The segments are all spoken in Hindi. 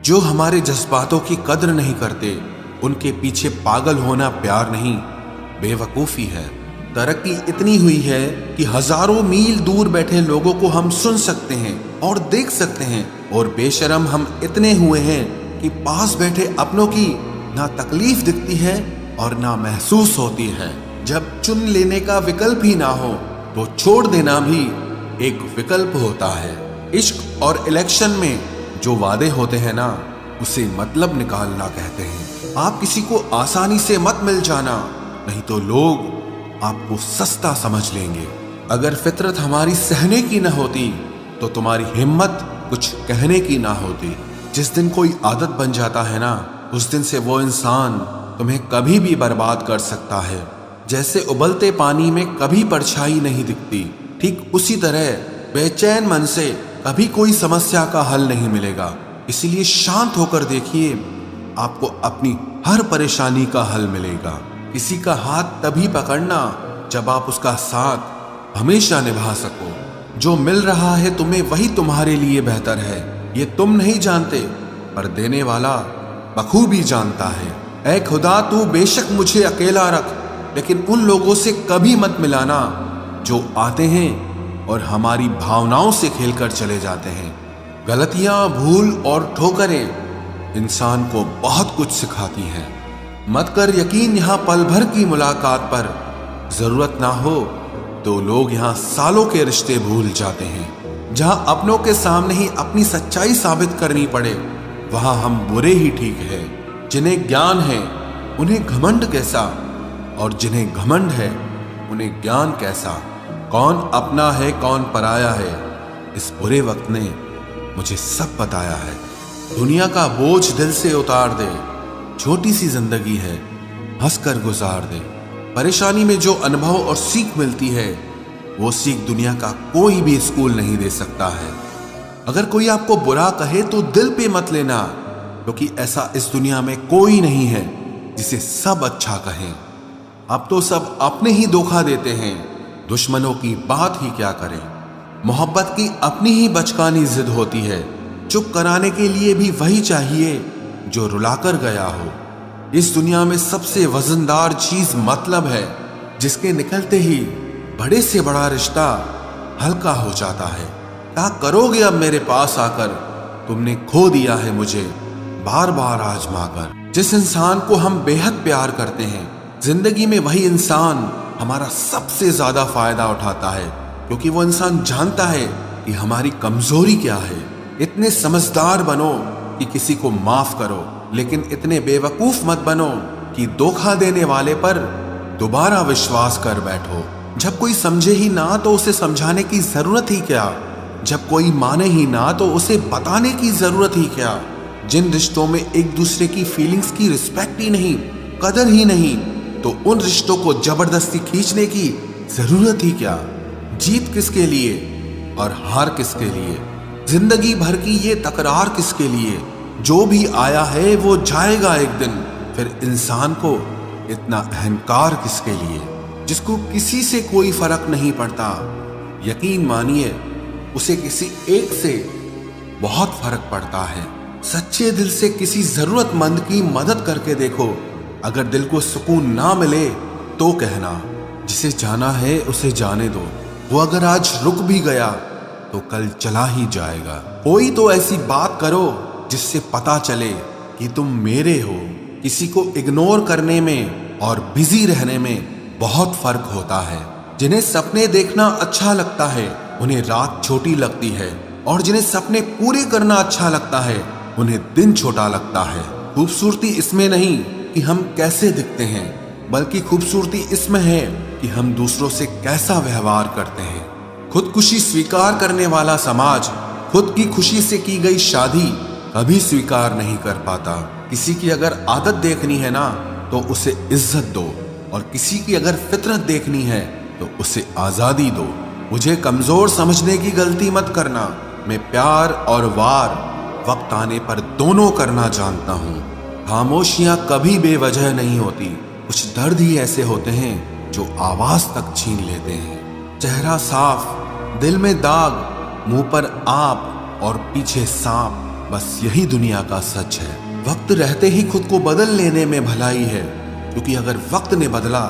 जो हमारे जज्बातों की कद्र नहीं करते, उनके पीछे पागल होना प्यार नहीं, बेवकूफ़ी है। तरक्की इतनी हुई है कि हजारों मील दूर बैठे लोगों को हम सुन सकते हैं और देख सकते हैं, और बेशरम हम इतने हुए हैं कि पास बैठे अपनों की ना तकलीफ दिखती है और ना महसूस होती है। जब चुन लेने का विकल्प ही ना हो तो छोड़ देना भी एक विकल्प होता है। इश्क और इलेक्शन में जो वादे होते हैं ना, उसे मतलब निकालना कहते हैं। आप किसी को आसानी से मत मिल जाना, नहीं तो लोग आपको सस्ता समझ लेंगे। अगर फितरत हमारी सहने की न होती तो तुम्हारी हिम्मत कुछ कहने की ना होती। जिस दिन कोई आदत बन जाता है ना, उस दिन से वो इंसान तुम्हें कभी भी बर्बाद कर सकता है। जैसे उबलते पानी में कभी परछाई नहीं दिखती, ठीक उसी तरह बेचैन मन से कभी कोई समस्या का हल नहीं मिलेगा। इसीलिए शांत होकर देखिए, आपको अपनी हर परेशानी का हल मिलेगा। किसी का हाथ तभी पकड़ना जब आप उसका साथ हमेशा निभा सको। जो मिल रहा है तुम्हें वही तुम्हारे लिए बेहतर है, ये तुम नहीं जानते पर देने वाला बखूबी जानता है। ऐ खुदा, तू बेशक मुझे अकेला रख, लेकिन उन लोगों से कभी मत मिलाना जो आते हैं और हमारी भावनाओं से खेलकर चले जाते हैं। गलतियां, भूल और ठोकरें इंसान को बहुत कुछ सिखाती हैं। मत कर यकीन यहाँ पल भर की मुलाकात पर, जरूरत ना हो तो लोग यहाँ सालों के रिश्ते भूल जाते हैं। जहां अपनों के सामने ही अपनी सच्चाई साबित करनी पड़े, वहां हम बुरे ही ठीक है। जिन्हें ज्ञान है उन्हें घमंड कैसा, और जिन्हें घमंड है उन्हें ज्ञान कैसा। कौन अपना है कौन पराया है, इस बुरे वक्त ने मुझे सब बताया है। दुनिया का बोझ दिल से उतार दे, छोटी सी जिंदगी है, हंसकर गुजार दे। परेशानी में जो अनुभव और सीख मिलती है, वो सीख दुनिया का कोई भी स्कूल नहीं दे सकता है। अगर कोई आपको बुरा कहे तो दिल पे मत लेना, क्योंकि ऐसा इस दुनिया में कोई नहीं है जिसे सब अच्छा कहें। अब तो सब अपने ही धोखा देते हैं, दुश्मनों की बात ही क्या करें। मोहब्बत की अपनी ही बचकानी जिद होती है, चुप कराने के लिए भी वही चाहिए जो रुलाकर गया हो। इस दुनिया में सबसे वजनदार चीज मतलब है, जिसके निकलते ही बड़े से बड़ा रिश्ता हल्का हो जाता है। क्या करोगे अब मेरे पास आकर, तुमने खो दिया है मुझे बार बार आजमा कर। जिस इंसान को हम बेहद प्यार करते हैं, जिंदगी में वही इंसान हमारा सबसे ज्यादा फायदा उठाता है, क्योंकि वो इंसान जानता है कि हमारी कमजोरी क्या है। इतने समझदार बनो कि किसी को माफ करो, लेकिन इतने बेवकूफ मत बनो कि धोखा देने वाले पर दोबारा विश्वास कर बैठो। जब कोई समझे ही ना तो उसे समझाने की जरूरत ही क्या, जब कोई माने ही ना तो उसे बताने की जरूरत ही क्या। जिन रिश्तों में एक दूसरे की फीलिंग्स की रिस्पेक्ट ही नहीं, कदर ही नहीं, तो उन रिश्तों को जबरदस्ती खींचने की जरूरत ही क्या। जीत किसके लिए और हार किसके लिए, जिंदगी भर की ये तकरार किसके लिए। जो भी आया है वो जाएगा एक दिन, फिर इंसान को इतना अहंकार किसके लिए, जिसको किसी से कोई फर्क नहीं पड़ता। यकीन मानिए, उसे किसी एक से बहुत फर्क पड़ता है। सच्चे दिल से किसी जरूरतमंद की मदद करके देखो, अगर दिल को सुकून ना मिले तो कहना, जिसे जाना है उसे जाने दो। वो अगर आज रुक भी गया तो कल चला ही जाएगा। कोई तो ऐसी बात करो जिससे पता चले कि तुम मेरे हो। किसी को इग्नोर करने में और बिजी रहने में बहुत फर्क होता है। जिन्हें सपने देखना अच्छा लगता है, उन्हें रात छोटी लगती है, और जिन्हें सपने पूरे करना अच्छा लगता है, उन्हें दिन छोटा लगता है। खूबसूरती इसमें नहीं कि हम कैसे दिखते हैं, बल्कि खूबसूरती इसमें है कि हम दूसरों से कैसा व्यवहार करते हैं। खुदकुशी स्वीकार करने वाला समाज खुद की खुशी से की गई शादी कभी स्वीकार नहीं कर पाता। किसी की अगर आदत देखनी है ना तो उसे इज्जत दो, और किसी की अगर फितरत देखनी है तो उसे आजादी दो। मुझे कमजोर समझने की गलती मत करना। मैं प्यार और वार वक्त आने पर दोनों करना जानता हूँ। खामोशियां कभी बेवजह नहीं होती, कुछ दर्द ही ऐसे होते हैं जो आवाज तक छीन लेते हैं। चेहरा साफ, दिल में दाग, मुंह पर आप और पीछे सांप, बस यही दुनिया का सच है। वक्त रहते ही खुद को बदल लेने में भलाई है, क्योंकि अगर वक्त ने बदला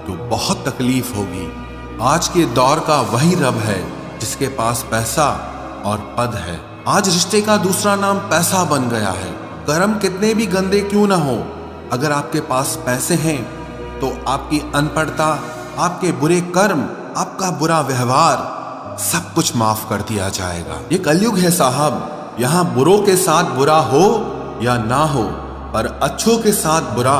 तो बहुत तकलीफ होगी। आज के दौर का वही रब है जिसके पास पैसा और पद है। आज रिश्ते का दूसरा नाम पैसा बन गया है। कर्म कितने भी गंदे क्यों ना हो, अगर आपके पास पैसे हैं तो आपकी अनपढ़ता, आपके बुरे कर्म, आपका बुरा व्यवहार सब कुछ माफ कर दिया जाएगा। ये कलयुग है साहब, यहाँ बुरों के साथ बुरा हो या ना हो, पर अच्छों के साथ बुरा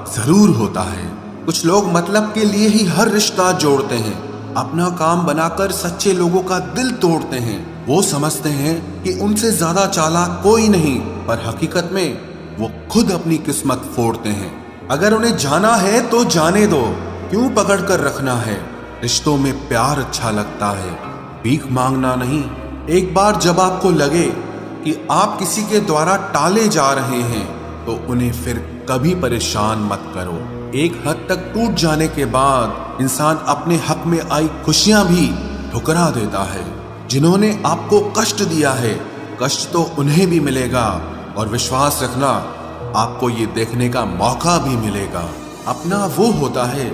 जरूर होता है। कुछ लोग मतलब के लिए ही हर रिश्ता जोड़ते हैं, अपना काम बनाकर सच्चे लोगों का दिल तोड़ते हैं। वो समझते हैं कि उनसे ज्यादा चालाक कोई नहीं, पर हकीकत में वो खुद अपनी किस्मत फोड़ते हैं। अगर उन्हें जाना है तो जाने दो, क्यों पकड़ कर रखना है। रिश्तों में प्यार अच्छा लगता है, भीख मांगना नहीं। एक बार जब आपको लगे कि आप किसी के द्वारा टाले जा रहे हैं तो उन्हें फिर कभी परेशान मत करो। एक हद तक टूट जाने के बाद इंसान अपने हक में आई खुशियां भी ठुकरा देता है। जिन्होंने आपको कष्ट दिया है, कष्ट तो उन्हें भी मिलेगा, और विश्वास रखना आपको ये देखने का मौका भी मिलेगा। अपना वो होता है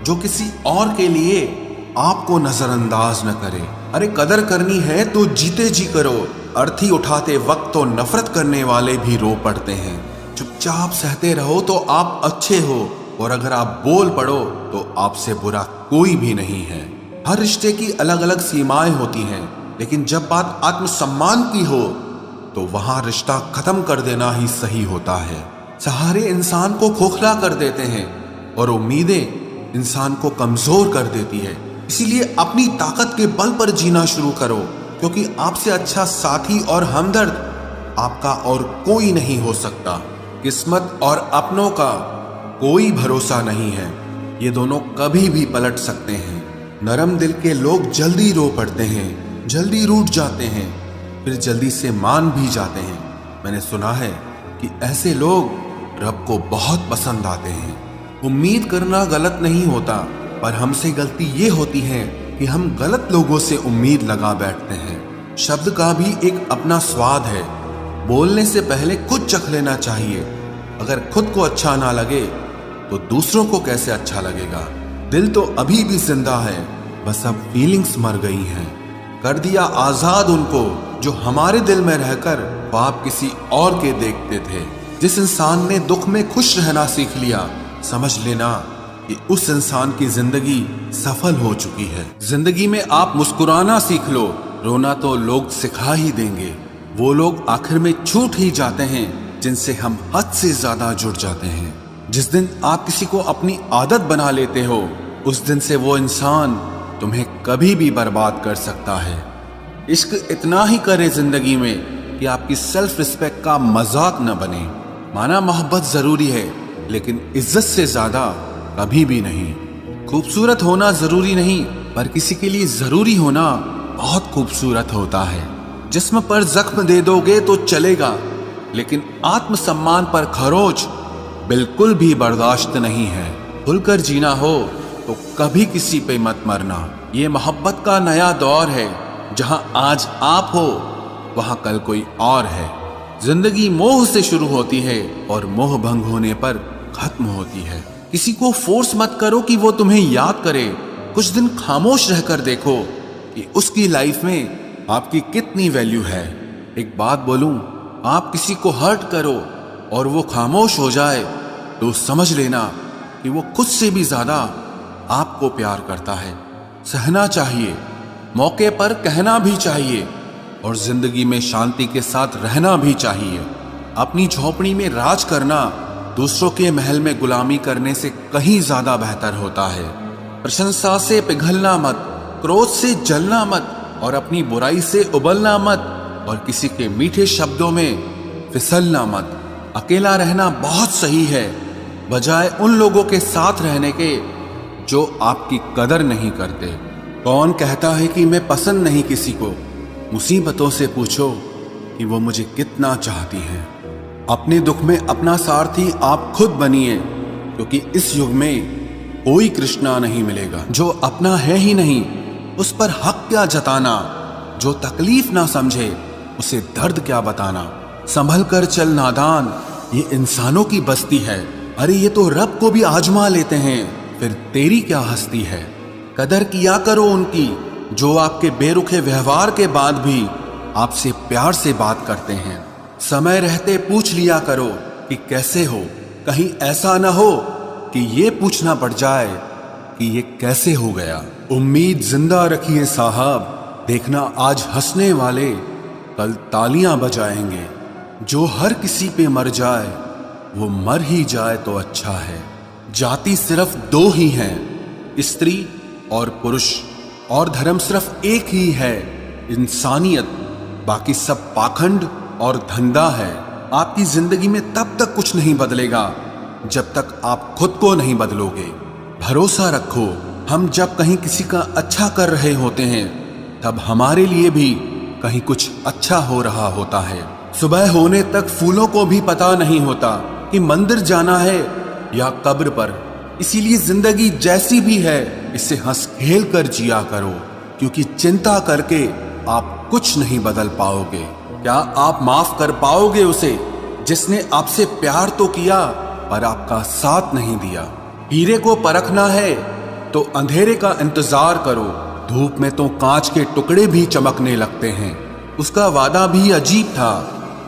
जो किसी और के लिए आपको नजरअंदाज न करे। अरे कदर करनी है तो जीते जी करो। अर्थी उठाते वक्त तो नफरत करने वाले भी रो पड़ते हैं। चुपचाप सहते रहो तो आप अच्छे हो, और अगर आप बोल पड़ो तो आपसे बुरा कोई भी नहीं है। हर रिश्ते की अलग अलग सीमाएं होती हैं, लेकिन जब बात आत्मसम्मान की हो तो वहां रिश्ता खत्म कर देना ही सही होता है। सहारे इंसान को खोखला कर देते हैं और उम्मीदें इंसान को कमजोर कर देती है। इसीलिए अपनी ताकत के बल पर जीना शुरू करो, क्योंकि आपसे अच्छा साथी और हमदर्द आपका और कोई नहीं हो सकता। किस्मत और अपनों का कोई भरोसा नहीं है, ये दोनों कभी भी पलट सकते हैं। नरम दिल के लोग जल्दी रो पड़ते हैं, जल्दी रूठ जाते हैं, फिर जल्दी से मान भी जाते हैं। मैंने सुना है कि ऐसे लोग रब को बहुत पसंद आते हैं। उम्मीद करना गलत नहीं होता, पर हमसे गलती ये होती है कि हम गलत लोगों से उम्मीद लगा बैठते हैं। शब्द का भी एक अपना स्वाद है, बोलने से पहले खुद चख लेना चाहिए। अगर खुद को अच्छा ना लगे तो दूसरों को कैसे अच्छा लगेगा। दिल तो अभी भी जिंदा है, बस अब फीलिंग्स मर गई हैं। कर दिया आजाद उनको जो हमारे दिल में रहकर ख्वाब किसी और के देखते थे। जिस इंसान ने दुख में खुश रहना सीख लिया, समझ लेना कि उस इंसान की जिंदगी सफल हो चुकी है। जिंदगी में आप मुस्कुराना सीख लो, रोना तो लोग सिखा ही देंगे। वो लोग आखिर में छूट ही जाते हैं जिनसे हम हद से ज्यादा जुड़ जाते हैं। जिस दिन आप किसी को अपनी आदत बना लेते हो, उस दिन से वो इंसान तुम्हें कभी भी बर्बाद कर सकता है। इश्क इतना ही करे जिंदगी में कि आपकी सेल्फ रिस्पेक्ट का मजाक न बने। माना मोहब्बत जरूरी है, लेकिन इज्जत से ज्यादा कभी भी नहीं। खूबसूरत होना जरूरी नहीं, पर किसी के लिए जरूरी होना बहुत खूबसूरत होता है। जिस्म पर जख्म दे दोगे तो चलेगा, लेकिन आत्मसम्मान पर खरोच बिल्कुल भी बर्दाश्त नहीं है। खुलकर जीना हो तो कभी किसी पे मत मरना। ये मोहब्बत का नया दौर है, जहां आज आप हो वहां कल कोई और है। जिंदगी मोह से शुरू होती है और मोह भंग होने पर खत्म होती है। किसी को फोर्स मत करो कि वो तुम्हें याद करे। कुछ दिन खामोश रहकर देखो कि उसकी लाइफ में आपकी कितनी वैल्यू है। एक बात बोलूं, आप किसी को हर्ट करो और वो खामोश हो जाए तो समझ लेना कि वो खुद से भी ज्यादा आपको प्यार करता है। सहना चाहिए, मौके पर कहना भी चाहिए, और जिंदगी में शांति के साथ रहना भी चाहिए। अपनी झोपड़ी में राज करना दूसरों के महल में गुलामी करने से कहीं ज्यादा बेहतर होता है। प्रशंसा से पिघलना मत, क्रोध से जलना मत, और अपनी बुराई से उबलना मत, और किसी के मीठे शब्दों में फिसलना मत। अकेला रहना बहुत सही है, बजाय उन लोगों के साथ रहने के जो आपकी कदर नहीं करते। कौन कहता है कि मैं पसंद नहीं किसी को? मुसीबतों से पूछो कि वो मुझे कितना चाहती हैं। अपने दुख में अपना सारथी आप खुद बनिए, क्योंकि इस युग में कोई कृष्णा नहीं मिलेगा। जो अपना है ही नहीं, उस पर हक क्या जताना। जो तकलीफ ना समझे, उसे दर्द क्या बताना। संभल कर चल नादान, ये इंसानों की बस्ती है। अरे ये तो रब को भी आजमा लेते हैं, फिर तेरी क्या हस्ती है। कदर किया करो उनकी जो आपके बेरुखे व्यवहार के बाद भी आपसे प्यार से बात करते हैं। समय रहते पूछ लिया करो कि कैसे हो, कहीं ऐसा न हो कि ये पूछना पड़ जाए कि ये कैसे हो गया। उम्मीद जिंदा रखिए साहब, देखना आज हंसने वाले कल तालियां बजाएंगे। जो हर किसी पे मर जाए वो मर ही जाए तो अच्छा है। जाति सिर्फ दो ही हैं, स्त्री और पुरुष, और धर्म सिर्फ एक ही है, इंसानियत। बाकी सब पाखंड और धंधा है। आपकी जिंदगी में तब तक कुछ नहीं बदलेगा जब तक आप खुद को नहीं बदलोगे। भरोसा रखो, हम जब कहीं किसी का अच्छा कर रहे होते हैं तब हमारे लिए भी कहीं कुछ अच्छा हो रहा होता है। सुबह होने तक फूलों को भी पता नहीं होता कि मंदिर जाना है या कब्र पर। इसीलिए जिंदगी जैसी भी है इसे हंस खेल कर जिया करो, क्योंकि चिंता करके आप कुछ नहीं बदल पाओगे। क्या आप माफ कर पाओगे उसे जिसने आपसे प्यार तो किया पर आपका साथ नहीं दिया। हीरे को परखना है तो अंधेरे का इंतजार करो, धूप में तो कांच के टुकड़े भी चमकने लगते हैं। उसका वादा भी अजीब था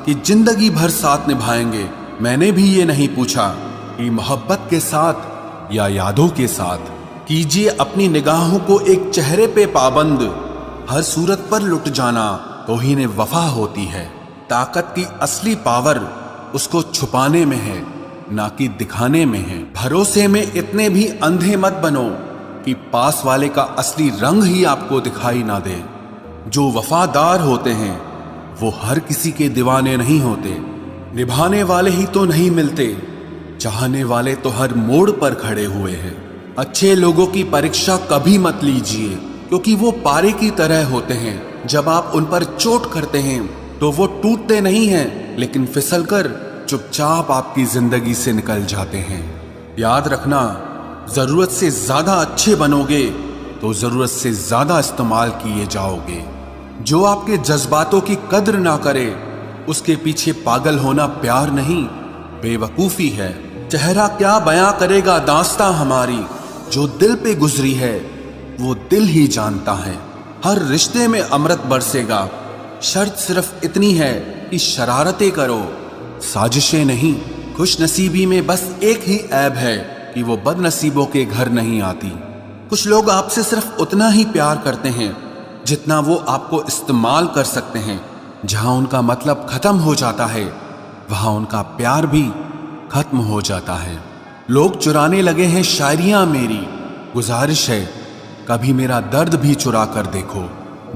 कि जिंदगी भर साथ निभाएंगे। मैंने भी ये नहीं पूछा कि मोहब्बत के साथ या यादों के साथ। कीजिए अपनी निगाहों को एक चेहरे पे पाबंद, हर सूरत पर लुट जाना तौहीन वफा होती है। ताकत की असली पावर उसको छुपाने में है, ना कि दिखाने में है। भरोसे में इतने भी अंधे मत बनो कि पास वाले का असली रंग ही आपको दिखाई ना दे। जो वफादार होते हैं वो हर किसी के दीवाने नहीं होते। निभाने वाले ही तो नहीं मिलते, चाहने वाले तो हर मोड़ पर खड़े हुए हैं। अच्छे लोगों की परीक्षा कभी मत लीजिए, क्योंकि वो पारे की तरह होते हैं। जब आप उन पर चोट करते हैं तो वो टूटते नहीं हैं, लेकिन फिसलकर चुपचाप आपकी जिंदगी से निकल जाते हैं। याद रखना, जरूरत से ज्यादा अच्छे बनोगे तो जरूरत से ज्यादा इस्तेमाल किए जाओगे। जो आपके जज्बातों की कद्र ना करे उसके पीछे पागल होना प्यार नहीं, बेवकूफी है। चेहरा क्या बयां करेगा दास्तां हमारी, जो दिल पे गुजरी है वो दिल ही जानता है। हर रिश्ते में अमृत बरसेगा, शर्त सिर्फ इतनी है कि शरारतें करो, साजिशें नहीं। खुश नसीबी में बस एक ही ऐब है कि वो बदनसीबों के घर नहीं आती। कुछ लोग आपसे सिर्फ उतना ही प्यार करते हैं जितना वो आपको इस्तेमाल कर सकते हैं। जहां उनका मतलब खत्म हो जाता है वहां उनका प्यार भी खत्म हो जाता है। लोग चुराने लगे हैं शायरियां मेरी, गुजारिश है कभी मेरा दर्द भी चुरा कर देखो।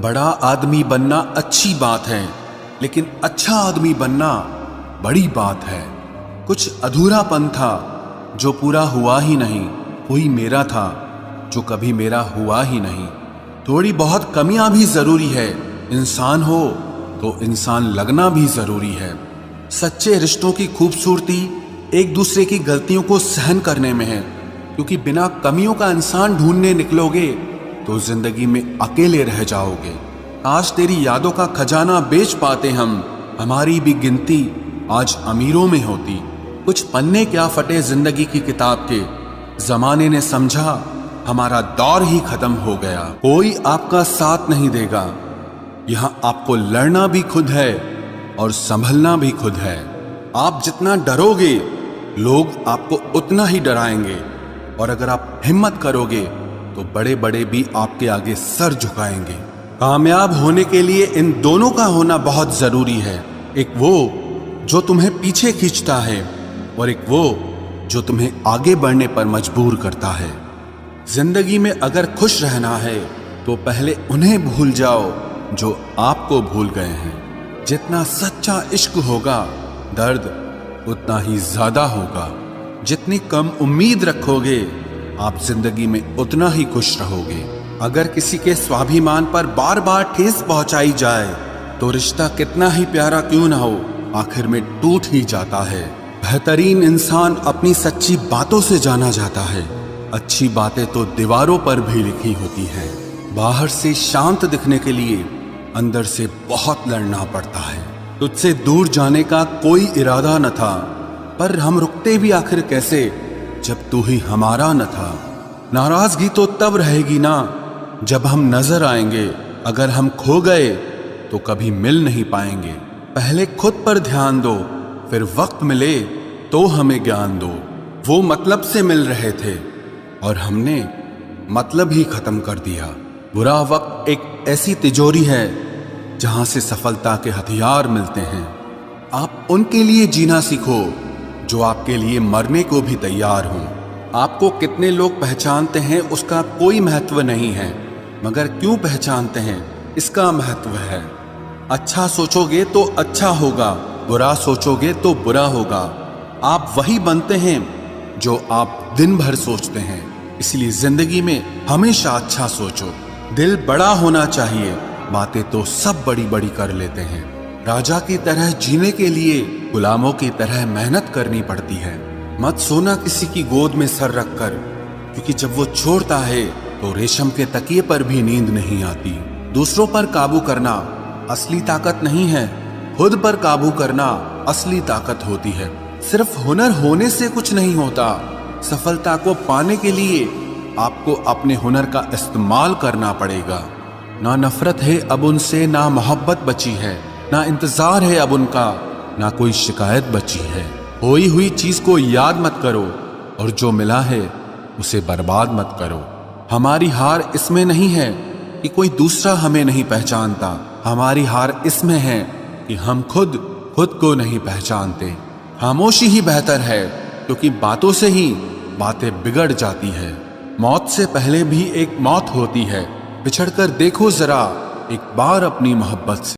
बड़ा आदमी बनना अच्छी बात है, लेकिन अच्छा आदमी बनना बड़ी बात है। कुछ अधूरापन था जो पूरा हुआ ही नहीं, कोई मेरा था जो कभी मेरा हुआ ही नहीं। थोड़ी बहुत कमियां भी जरूरी है, इंसान हो तो इंसान लगना भी जरूरी है। सच्चे रिश्तों की खूबसूरती एक दूसरे की गलतियों को सहन करने में है, क्योंकि बिना कमियों का इंसान ढूंढने निकलोगे तो जिंदगी में अकेले रह जाओगे। आज तेरी यादों का खजाना बेच पाते हम, हमारी भी गिनती आज अमीरों में होती। कुछ पन्ने क्या फटे जिंदगी की किताब के, जमाने ने समझा हमारा दौर ही खत्म हो गया। कोई आपका साथ नहीं देगा, यहां आपको लड़ना भी खुद है और संभलना भी खुद है। आप जितना डरोगे लोग आपको उतना ही डराएंगे, और अगर आप हिम्मत करोगे तो बड़े बड़े भी आपके आगे सर झुकाएंगे। कामयाब होने के लिए इन दोनों का होना बहुत जरूरी है। एक वो जो तुम्हें पीछे खींचता है और एक वो जो तुम्हें आगे बढ़ने पर मजबूर करता है। जिंदगी में अगर खुश रहना है तो पहले उन्हें भूल जाओ जो आपको भूल गए हैं। जितना सच्चा इश्क होगा दर्द उतना ही ज्यादा होगा। जितनी कम उम्मीद रखोगे आप जिंदगी में उतना ही खुश रहोगे। अगर किसी के स्वाभिमान पर बार बार ठेस पहुंचाई जाए तो रिश्ता कितना ही प्यारा क्यों ना हो आखिर में टूट ही जाता है। बेहतरीन इंसान अपनी सच्ची बातों से जाना जाता है। अच्छी बातें तो दीवारों पर भी लिखी होती हैं। बाहर से शांत दिखने के लिए अंदर से बहुत लड़ना पड़ता है। तुझसे दूर जाने का कोई इरादा न था, पर हम रुकते भी आखिर कैसे जब तू ही हमारा न था। नाराजगी तो तब रहेगी ना जब हम नजर आएंगे, अगर हम खो गए तो कभी मिल नहीं पाएंगे। पहले खुद पर ध्यान दो, फिर वक्त मिले तो हमें ज्ञान दो। वो मतलब से मिल रहे थे और हमने मतलब ही खत्म कर दिया। बुरा वक्त एक ऐसी तिजोरी है जहां से सफलता के हथियार मिलते हैं। आप उनके लिए जीना सीखो जो आपके लिए मरने को भी तैयार हों। आपको कितने लोग पहचानते हैं उसका कोई महत्व नहीं है, मगर क्यों पहचानते हैं इसका महत्व है। अच्छा सोचोगे तो अच्छा होगा, बुरा सोचोगे तो बुरा होगा। आप वही बनते हैं जो आप दिन भर सोचते हैं, इसलिए जिंदगी में हमेशा अच्छा सोचो। दिल बड़ा होना चाहिए, बातें तो सब बड़ी बड़ी कर लेते हैं। राजा की तरह जीने के लिए गुलामों की तरह मेहनत करनी पड़ती है। मत सोना किसी की गोद में सर रखकर, क्योंकि जब वो छोड़ता है तो रेशम के तकिए पर भी नींद नहीं आती। दूसरों पर काबू करना असली ताकत नहीं है, खुद पर काबू करना असली ताकत होती है। सिर्फ हुनर होने से कुछ नहीं होता, सफलता को पाने के लिए आपको अपने हुनर का इस्तेमाल करना पड़ेगा। ना नफरत है अब उनसे, ना मोहब्बत बची है, ना इंतजार है अब उनका, ना कोई शिकायत बची है। खोई हुई चीज को याद मत करो और जो मिला है उसे बर्बाद मत करो। हमारी हार इसमें नहीं है कि कोई दूसरा हमें नहीं पहचानता, हमारी हार इसमें है कि हम खुद को नहीं पहचानते। खामोशी ही बेहतर है, क्योंकि बातों से ही बातें बिगड़ जाती है। मौत से पहले भी एक मौत होती है, बिछड़कर देखो जरा एक बार अपनी मोहब्बत से।